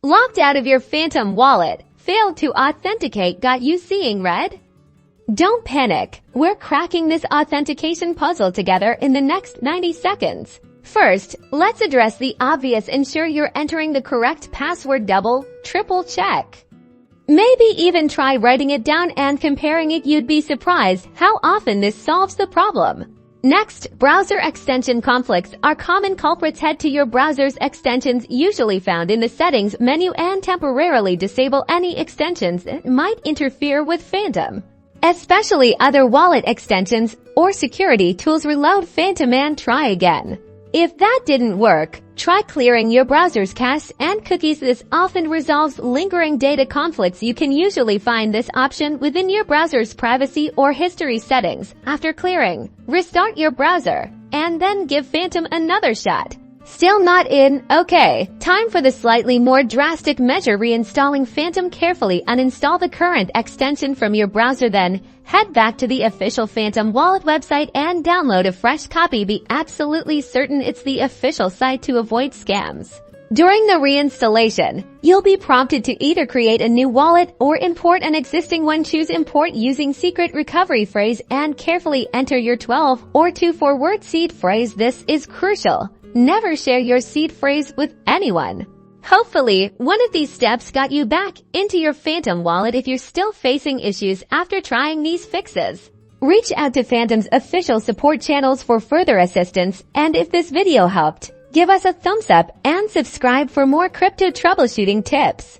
Locked out of your Phantom wallet. Failed to authenticate got you seeing red? Don't panic. We're cracking this authentication puzzle together in the next 90 seconds. First, let's address the obvious. Ensure you're entering the correct password. Double, triple check. Maybe even try writing it down and comparing it. You'd be surprised how often this solves the problem. Next, browser extension conflicts are common culprits. Head to your browser's extensions, usually found in the settings menu, and temporarily disable any extensions that might interfere with Phantom, especially other wallet extensions or security tools. Reload Phantom and try again. If that didn't work, try clearing your browser's cache and cookies. This often resolves lingering data conflicts. You can usually find this option within your browser's privacy or history settings. After clearing, restart your browser and then give Phantom another shot. Still not in? Okay, time for the slightly more drastic measure: reinstalling Phantom. Carefully uninstall the current extension from your browser, then head back to the official Phantom wallet website and download a fresh copy. Be absolutely certain it's the official site to avoid scams. During the reinstallation, you'll be prompted to either create a new wallet or import an existing one. Choose import using secret recovery phrase and carefully enter your 12 or 24-word seed phrase. This is crucial. Never share your seed phrase with anyone. Hopefully, one of these steps got you back into your Phantom wallet. If you're still facing issues after trying these fixes, reach out to Phantom's official support channels for further assistance. And if this video helped, give us a thumbs up and subscribe for more crypto troubleshooting tips.